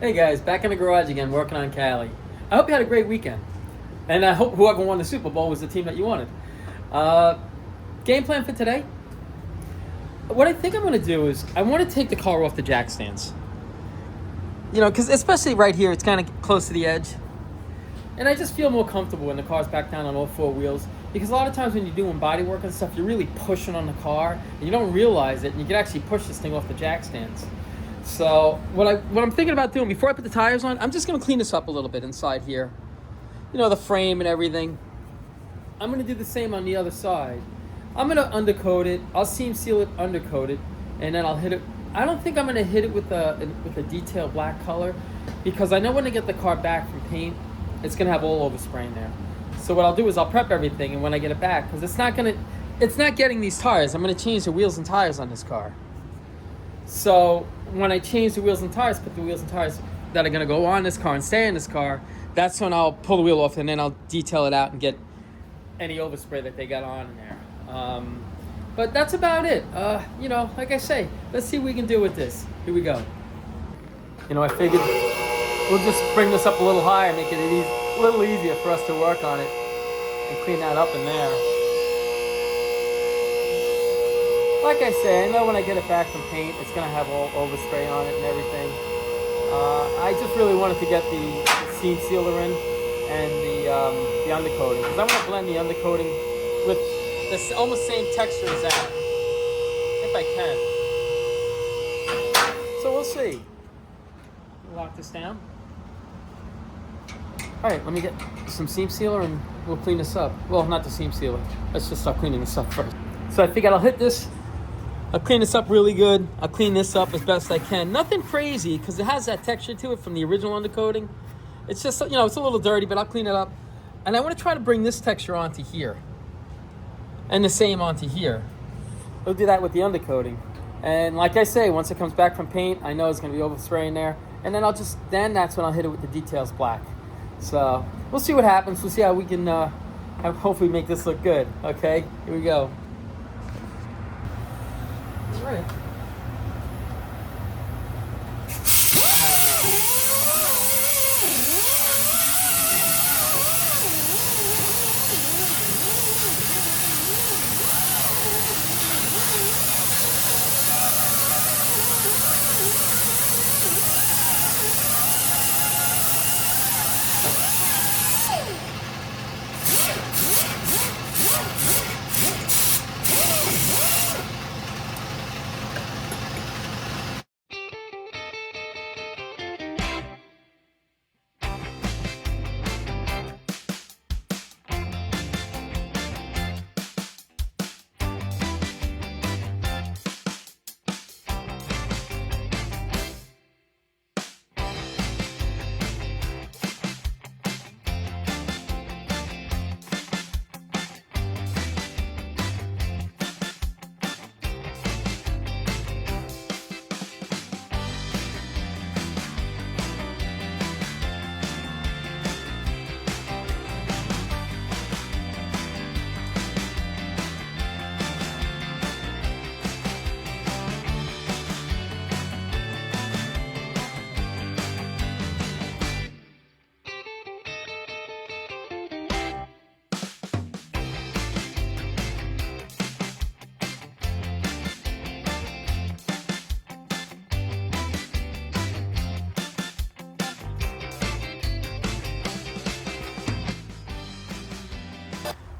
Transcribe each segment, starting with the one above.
Hey guys, back in the garage again, working on Cali. I hope you had a great weekend, and I hope whoever won the Super Bowl was the team that you wanted. Uh, Game plan for today? What I think I'm going to do is I want to take the car off the jack stands. You know, because especially right here, it's kind of close to the edge, and I just feel more comfortable when the car's back down on all four wheels. Because a lot of times when you're doing body work and stuff, you're really pushing on the car, and you don't realize it, and you can actually push this thing off the jack stands. So what I'm thinking about doing before I put the tires on, I'm just gonna clean this up a little bit inside here. You know, the frame and everything. I'm gonna do the same on the other side. I'm gonna undercoat it. I'll seam seal it, undercoat it, and then I'll hit it. I don't think I'm gonna hit it with a detailed black color, because I know when I get the car back from paint, it's gonna have all overspray in there. So what I'll do is I'll prep everything, and when I get it back, because it's not getting these tires. I'm gonna change the wheels and tires on this car. So when I change the wheels and tires, put the wheels and tires that are going to go on this car and stay in this car, that's when I'll pull the wheel off, and then I'll detail it out and get any overspray that they got on in there. But that's about it. You know, like I say, let's see what we can do with this. Here we go. You know, I figured we'll just bring this up a little higher, make it a little easier for us to work on it and clean that up in there. Like I say, I know when I get it back from paint, it's going to have all overspray on it and everything. I just really wanted to get the seam sealer in and the undercoating, because I want to blend the undercoating with this almost same texture as that, if I can. So we'll see. Lock this down. All right, let me get some seam sealer and we'll clean this up. Well, not the seam sealer. Let's just start cleaning this up first. So I figured I'll hit this. I'll clean this up really good. I'll clean this up as best I can. Nothing crazy, because it has that texture to it from the original undercoating. It's just, you know, it's a little dirty, but I'll clean it up. And I want to try to bring this texture onto here. And the same onto here. We'll do that with the undercoating. And like I say, once it comes back from paint, I know it's going to be overspray in there. And then that's when I'll hit it with the details black. So we'll see what happens. We'll see how we can hopefully make this look good. Okay, here we go. All right.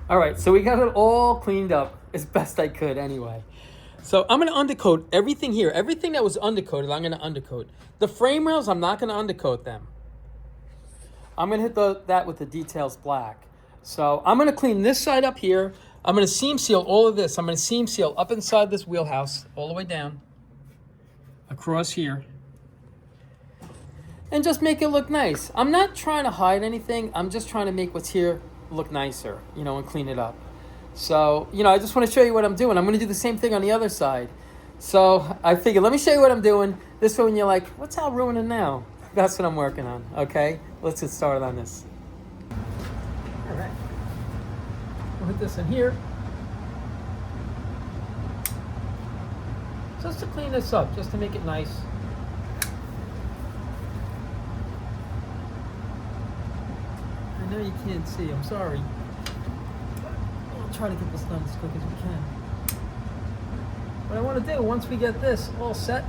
All right, so we got it all cleaned up as best I could anyway. So I'm going to undercoat everything here. Everything that was undercoated, I'm going to undercoat. The frame rails, I'm not going to undercoat them. I'm going to hit that with the details black. So I'm going to clean this side up here. I'm going to seam seal all of this. I'm going to seam seal up inside this wheelhouse, all the way down, across here, and just make it look nice. I'm not trying to hide anything. I'm just trying to make what's here look nicer, you know, and clean it up. So, you know, I just want to show you what I'm doing. I'm going to do the same thing on the other side. So I figured, let me show you what I'm doing. This way when you're like, what's Al ruining now? That's what I'm working on, okay? Let's get started on this. All right. We'll put this in here. Just to clean this up, just to make it nice. I know you can't see. I'm sorry. I'll try to get this done as quick as we can. What I want to do, once we get this all set,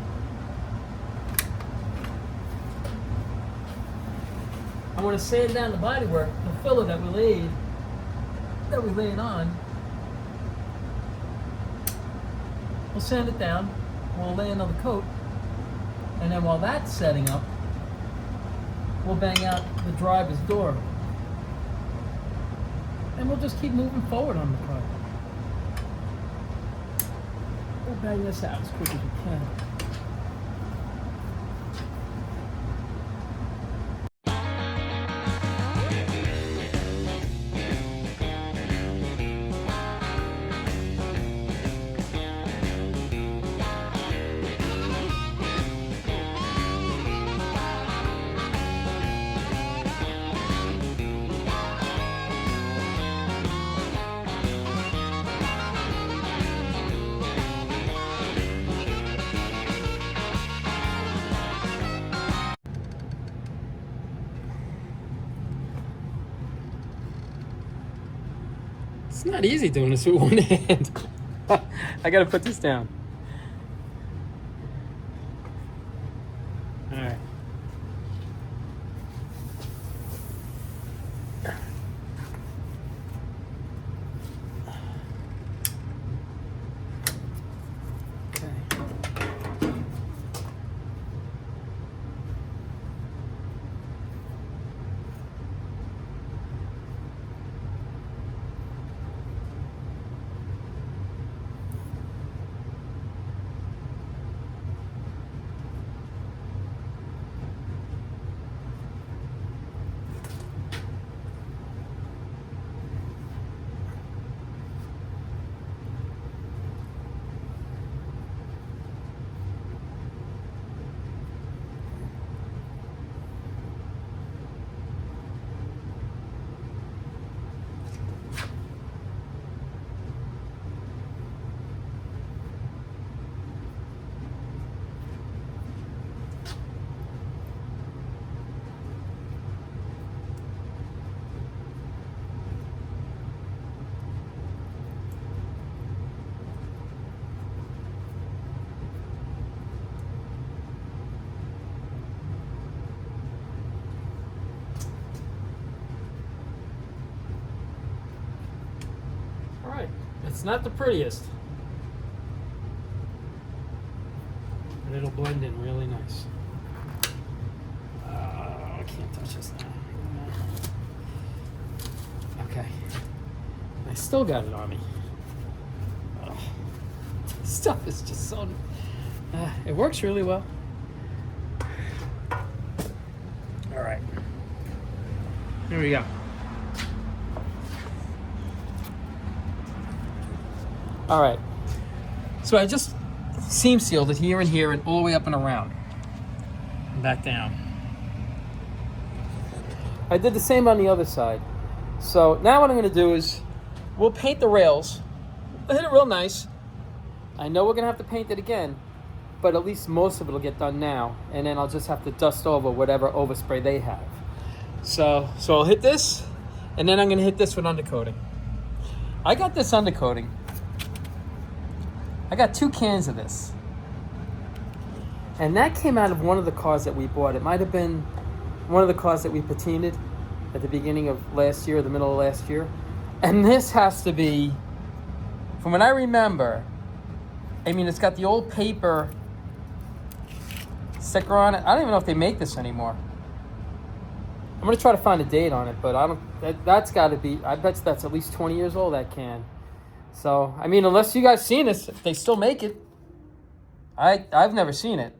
I want to sand down the bodywork, the filler that we laid on. We'll sand it down. We'll lay another coat, and then while that's setting up, we'll bang out the driver's door, and we'll just keep moving forward on the car. We'll bang this out as quick as we can. It's not easy doing this with one hand. I gotta put this down. All right. It's not the prettiest, but it'll blend in really nice. I can't touch this now. Okay. I still got it on me. Stuff is just so... it works really well. All right. Here we go. All right, so I just seam sealed it here and here and all the way up and around and back down. I did the same on the other side. So now what I'm gonna do is we'll paint the rails. We'll hit it real nice. I know we're gonna have to paint it again, but at least most of it will get done now, and then I'll just have to dust over whatever overspray they have. So I'll hit this, and then I'm gonna hit this with undercoating. I got this undercoating. I got 2 cans of this. And that came out of one of the cars that we bought. It might have been one of the cars that we patinaed at the beginning of last year, the middle of last year. And this has to be, from what I remember, I mean, it's got the old paper sticker on it. I don't even know if they make this anymore. I'm gonna try to find a date on it, but that's gotta be, I bet that's at least 20 years old, that can. So, I mean, unless you guys seen this, if they still make it. I've never seen it.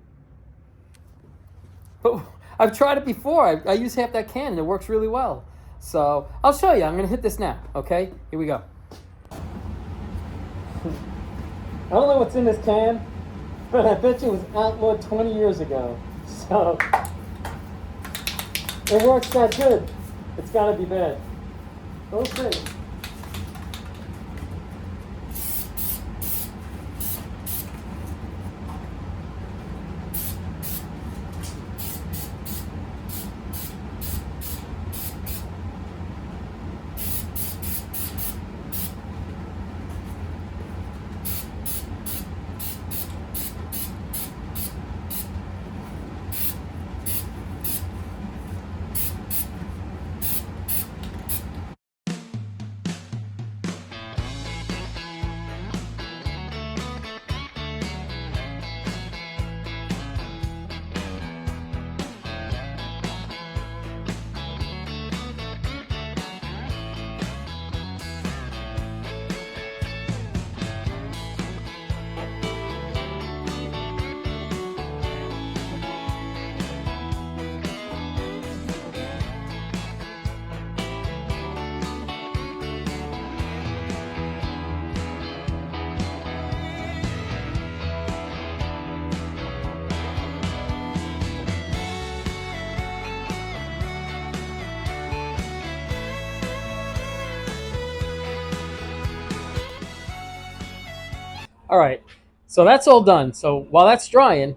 But I've tried it before. I use half that can and it works really well. So, I'll show you. I'm going to hit this now, okay? Here we go. I don't know what's in this can, but I bet you it was outlawed 20 years ago. So, it works that good. It's got to be bad. We'll see. All right, so that's all done. So while that's drying,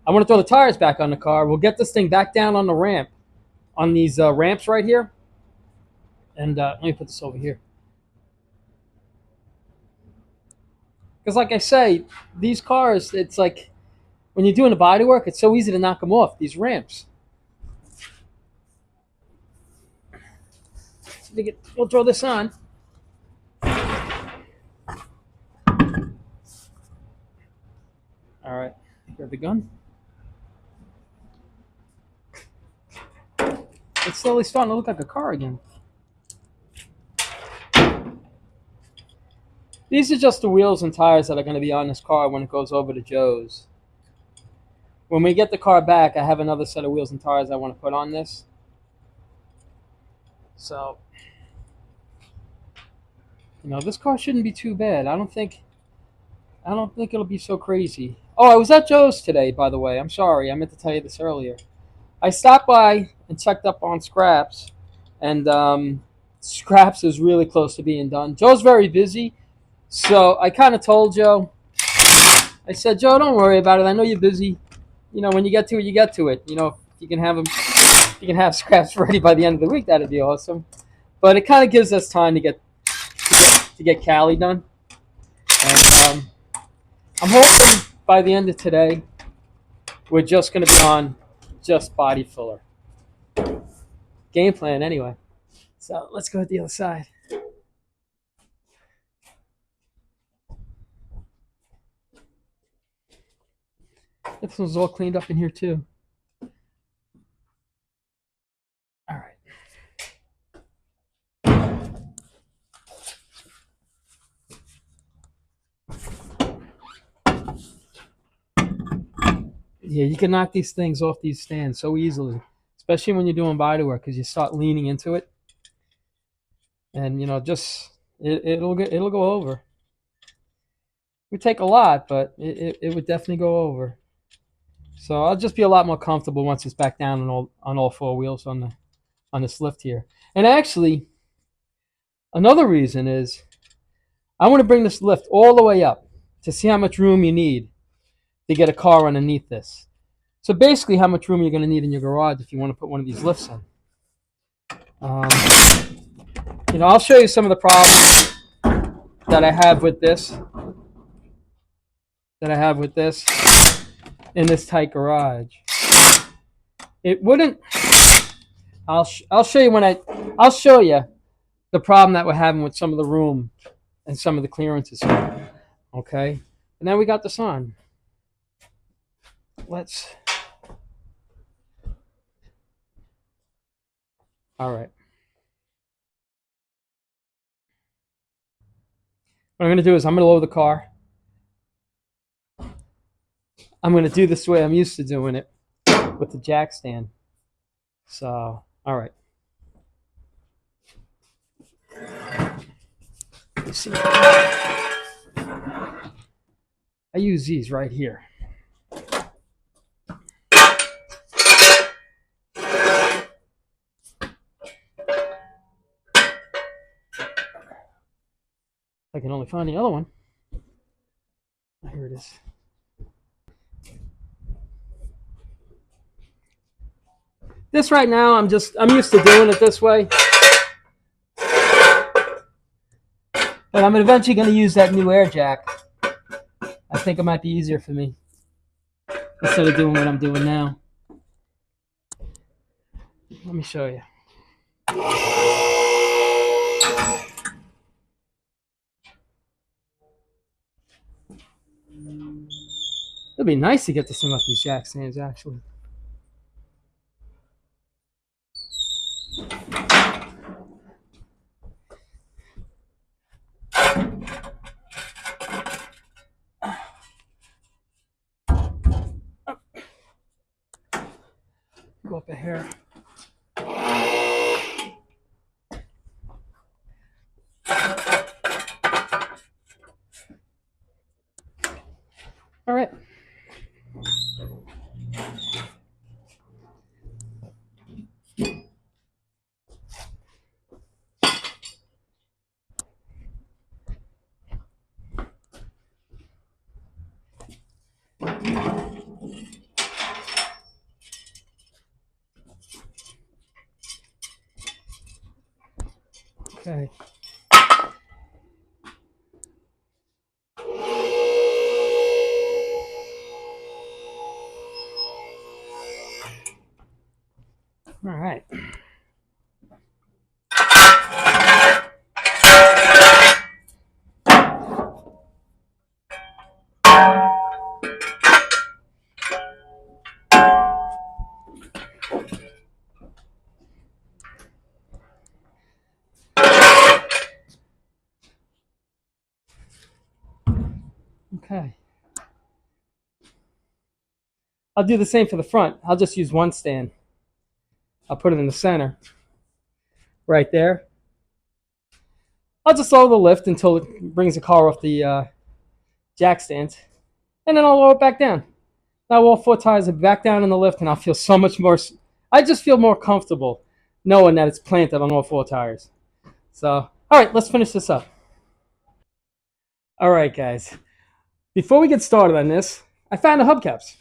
I want to throw the tires back on the car. We'll get this thing back down on the ramp, on these ramps right here. And let me put this over here. Because like I say, these cars, it's like when you're doing the body work, it's so easy to knock them off, these ramps. So we'll throw this on. All right, grab the gun. It's slowly starting to look like a car again. These are just the wheels and tires that are going to be on this car when it goes over to Joe's. When we get the car back, I have another set of wheels and tires I want to put on this. So, this car shouldn't be too bad. I don't think it'll be so crazy. Oh, I was at Joe's today, by the way. I'm sorry. I meant to tell you this earlier. I stopped by and checked up on Scraps, and Scraps is really close to being done. Joe's very busy, so I kind of told Joe. I said, Joe, don't worry about it. I know you're busy. When you get to it, you get to it. If you can have Scraps ready by the end of the week, that'd be awesome. But it kind of gives us time to get Cali done, and I'm hoping by the end of today, we're just going to be on just body filler. Game plan, anyway. So let's go at the other side. This one's all cleaned up in here, too. All right. Yeah, you can knock these things off these stands so easily, especially when you're doing body work, because you start leaning into it, and it'll go over. It would take a lot, but it would definitely go over. So I'll just be a lot more comfortable once it's back down on all four wheels on this lift here. And actually, another reason is I want to bring this lift all the way up to see how much room you need to get a car underneath this. So basically, how much room you're going to need in your garage if you want to put one of these lifts in. I'll show you some of the problems that I have with this. In this tight garage. It wouldn't. I'll show you I'll show you the problem that we're having with some of the room and some of the clearances here. Okay, and then we got this on. All right. What I'm going to do is I'm going to lower the car. I'm going to do this the way I'm used to doing it with the jack stand. So, all right. Let's see. I use these right here. I can only find the other one. Here it is. This right now, I'm used to doing it this way. But I'm eventually going to use that new air jack. I think it might be easier for me instead of doing what I'm doing now. Let me show you. It'd be nice to get this thing off these jack stands, actually. Go up a hair. All right. Okay. All right. Okay. I'll do the same for the front. I'll just use one stand. I'll put it in the center, right there. I'll just lower the lift until it brings the car off the jack stand, and then I'll lower it back down. Now all four tires are back down in the lift, and I'll feel so much more. I just feel more comfortable knowing that it's planted on all four tires. So, all right, let's finish this up. All right, guys. Before we get started on this, I found the hubcaps.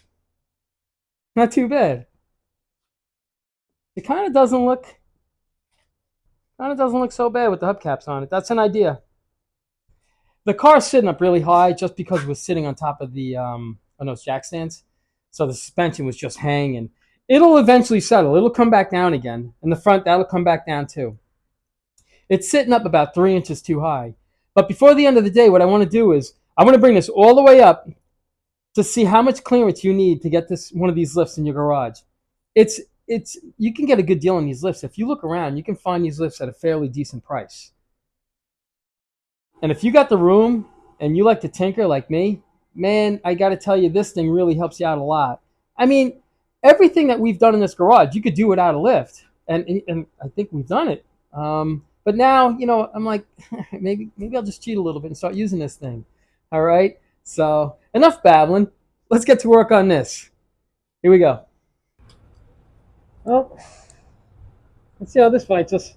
Not too bad. It kind of doesn't look so bad with the hubcaps on it. That's an idea. The car's sitting up really high just because it was sitting on top of the on those jack stands, so the suspension was just hanging. It'll eventually settle. It'll come back down again, and the front that'll come back down too. It's sitting up about 3 inches too high. But before the end of the day, what I want to do is I want to bring this all the way up to see how much clearance you need to get this one of these lifts in your garage. It's you can get a good deal on these lifts. If you look around, you can find these lifts at a fairly decent price. And if you got the room and you like to tinker like me, man, I got to tell you, this thing really helps you out a lot. I mean, everything that we've done in this garage, you could do without a lift, and I think we've done it. But now, I'm like, maybe I'll just cheat a little bit and start using this thing. All right. So enough babbling. Let's get to work on this. Here we go. Well, let's see how this bites us.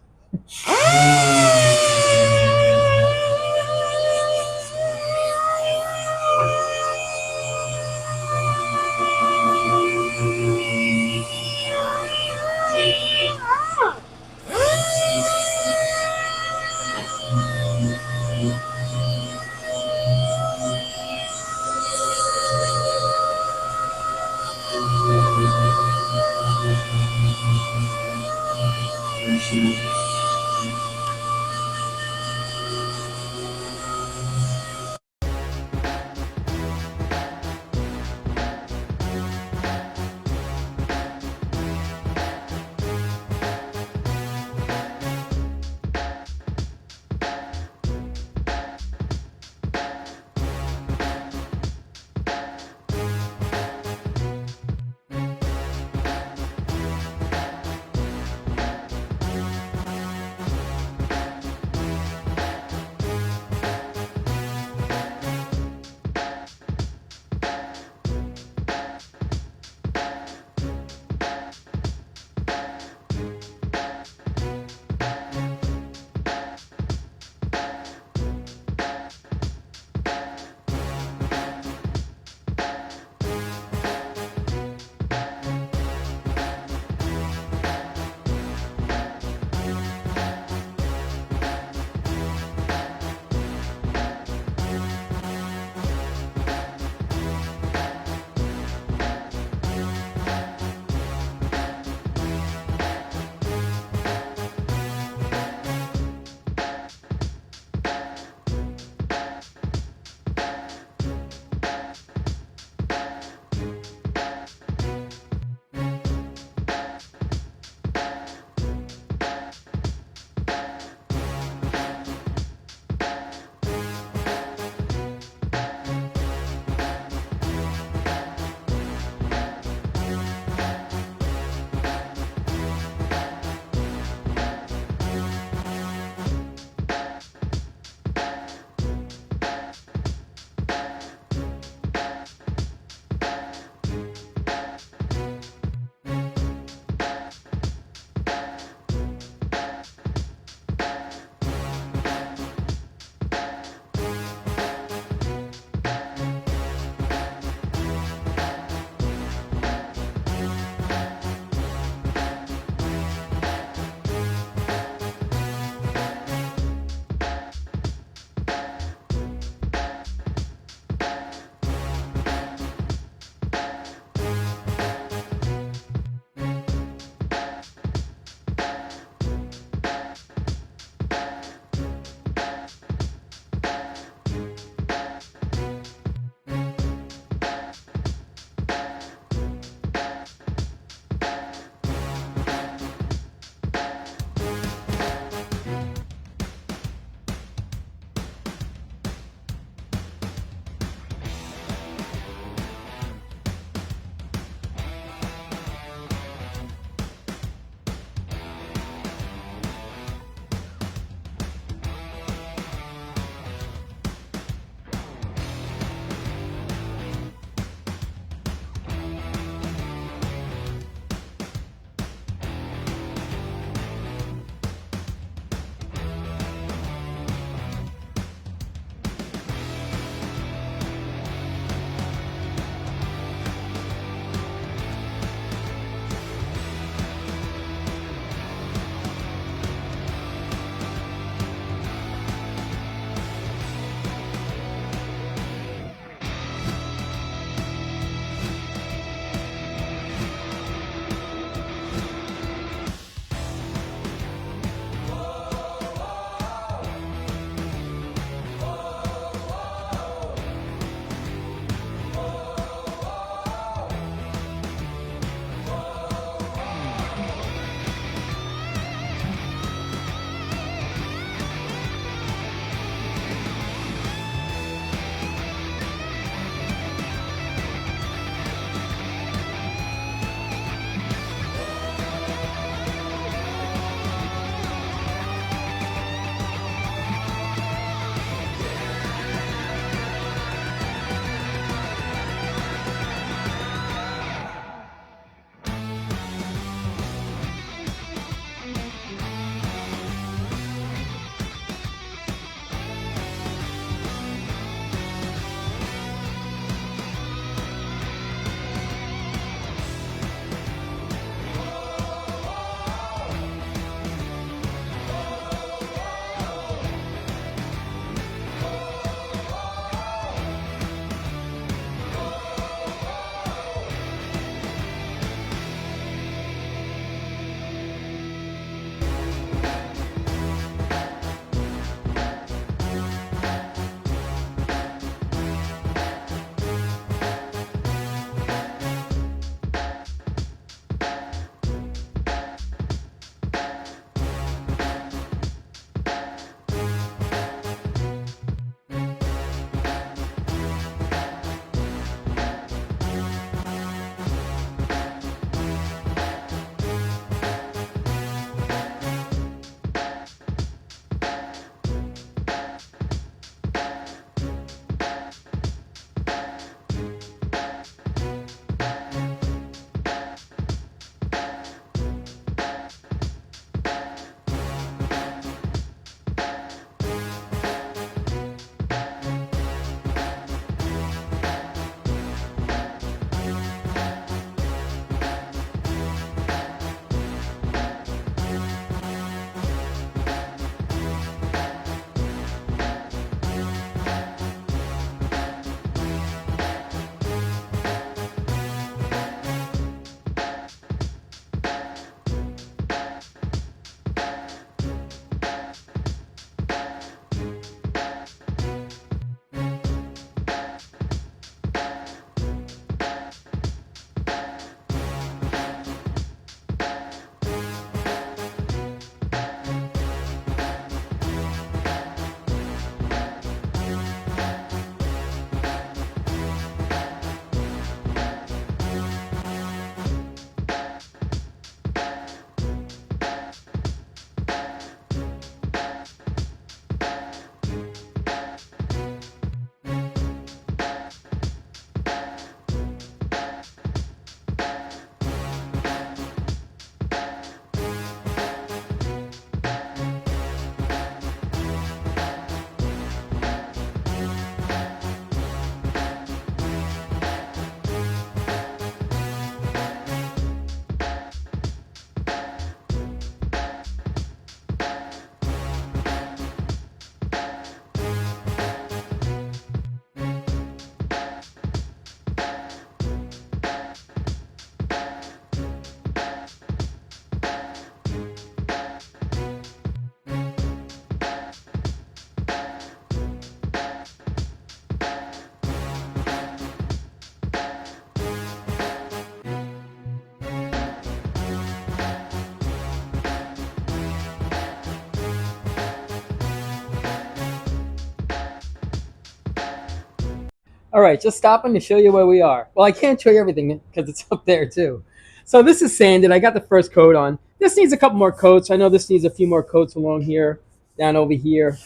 All right, just stopping to show you where we are. Well, I can't show you everything because it's up there too. So this is sanded. I got the first coat on. This needs a couple more coats. I know this needs a few more coats along here, down over here,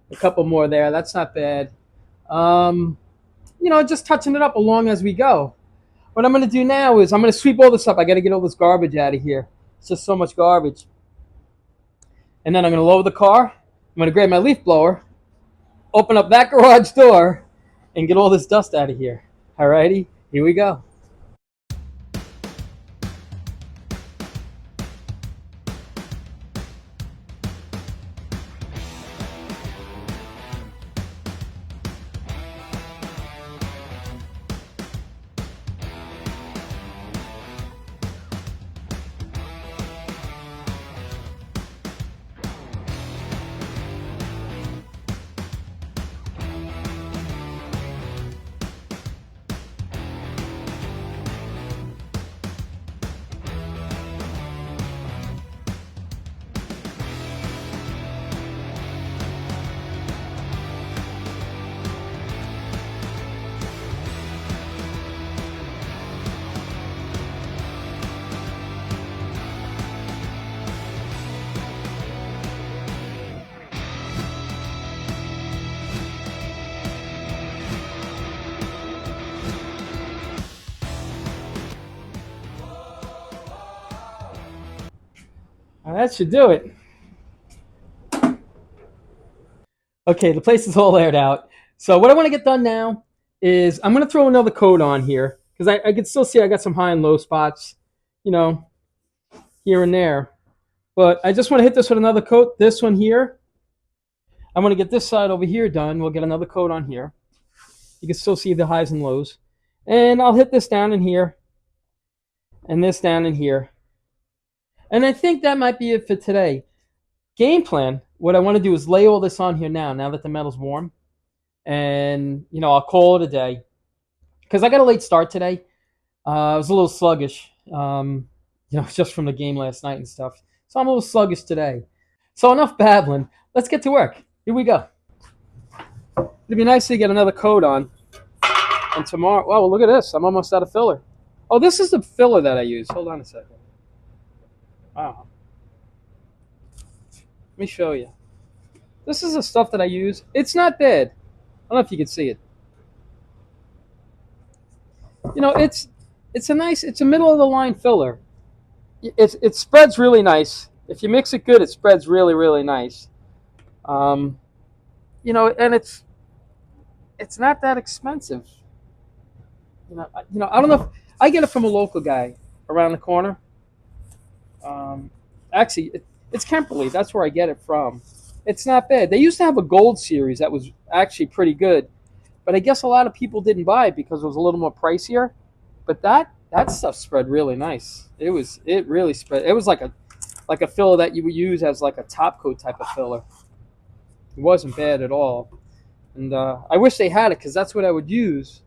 a couple more there. That's not bad. Um, just touching it up along as we go. What I'm going to do now is I'm going to sweep all this up. I got to get all this garbage out of here. It's just so much garbage. And then I'm going to lower the car. I'm going to grab my leaf blower, open up that garage door, and get all this dust out of here. Alrighty, here we go. That should do it. Okay, the place is all aired out. So what I want to get done now is I'm going to throw another coat on here because I can still see I got some high and low spots, you know, here and there. But I just want to hit this with another coat. This one here. I want to get this side over here done. We'll get another coat on here. You can still see the highs and lows. And I'll hit this down in here and this down in here. And I think that might be it for today. Game plan, what I want to do is lay all this on here now that the metal's warm. And, I'll call it a day. Because I got a late start today. I was a little sluggish, just from the game last night and stuff. So I'm a little sluggish today. So enough babbling. Let's get to work. Here we go. It'd be nice to get another coat on. And tomorrow, wow, well, look at this. I'm almost out of filler. Oh, this is the filler that I use. Hold on a second. Wow. Let me show you. This is the stuff that I use. It's not bad. I don't know if you can see it. It's a middle of the line filler. It spreads really nice. If you mix it good, it spreads really, really nice. And it's not that expensive. I don't know if I get it from a local guy around the corner. Actually, it's Kemperly. That's where I get it from. It's not bad. They used to have a gold series that was actually pretty good, but I guess a lot of people didn't buy it because it was a little more pricier. But that stuff spread really nice. It really spread. It was like a filler that you would use as like a top coat type of filler. It wasn't bad at all. And I wish they had it because that's what I would use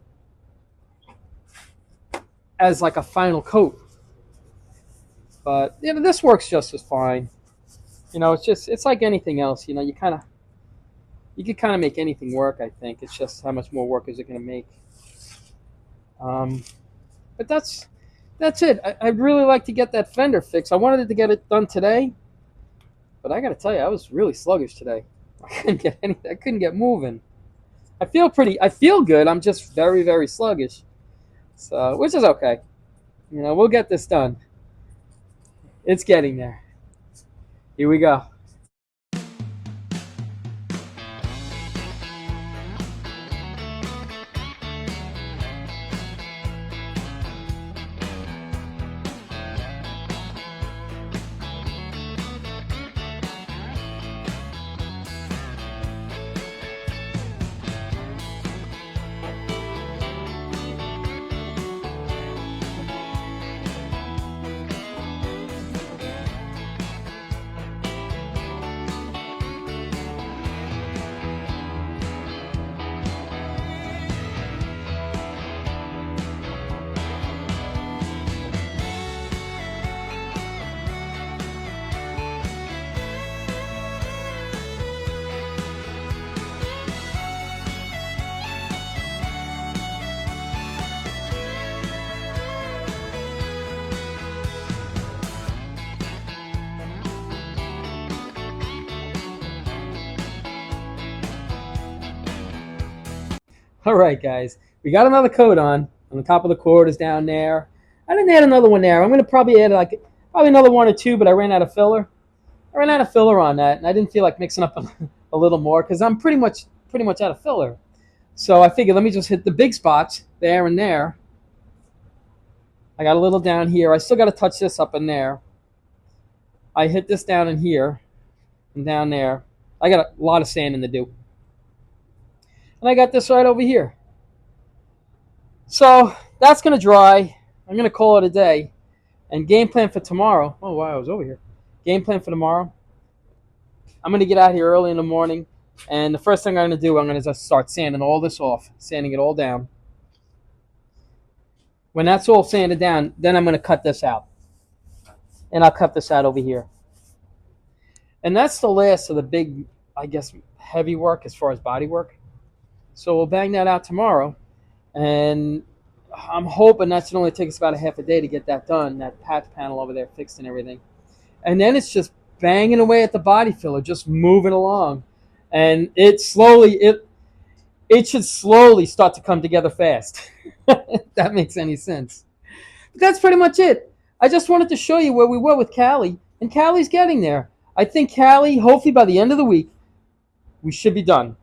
as like a final coat. But this works just as fine. It's like anything else. You can kind of make anything work. I think it's just how much more work is it going to make. But that's it. I'd really like to get that fender fixed. I wanted to get it done today, but I got to tell you, I was really sluggish today. I couldn't get moving. I feel good. I'm just very, very sluggish. So, which is okay. We'll get this done. It's getting there. Here we go. All right, guys. We got another coat on. On the top of the cord is down there. I didn't add another one there. I'm going to probably add like probably another one or two, but I ran out of filler. I ran out of filler on that, and I didn't feel like mixing up a little more because I'm pretty much out of filler. So I figured let me just hit the big spots there and there. I got a little down here. I still got to touch this up in there. I hit this down in here and down there. I got a lot of sanding to do. And I got this right over here. So that's going to dry. I'm going to call it a day. And game plan for tomorrow. Oh, wow, I was over here. Game plan for tomorrow. I'm going to get out here early in the morning. And the first thing I'm going to do, I'm going to just start sanding all this off, sanding it all down. When that's all sanded down, then I'm going to cut this out. And I'll cut this out over here. And that's the last of the big, I guess, heavy work as far as body work. So we'll bang that out tomorrow. And I'm hoping that's going to only take us about a half a day to get that done, that patch panel over there fixed and everything. And then it's just banging away at the body filler, just moving along. And it should slowly start to come together fast. If that makes any sense. But that's pretty much it. I just wanted to show you where we were with Cali, and Cali's getting there. I think Cali, hopefully by the end of the week, we should be done.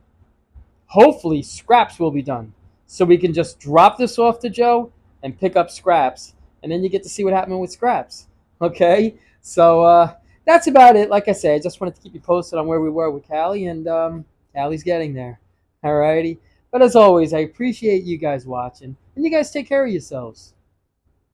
Hopefully scraps will be done. So we can just drop this off to Joe and pick up scraps. And then you get to see what happened with scraps. Okay? So that's about it. Like I said, I just wanted to keep you posted on where we were with Cali, and Cali's getting there. Alrighty? But as always, I appreciate you guys watching. And you guys take care of yourselves.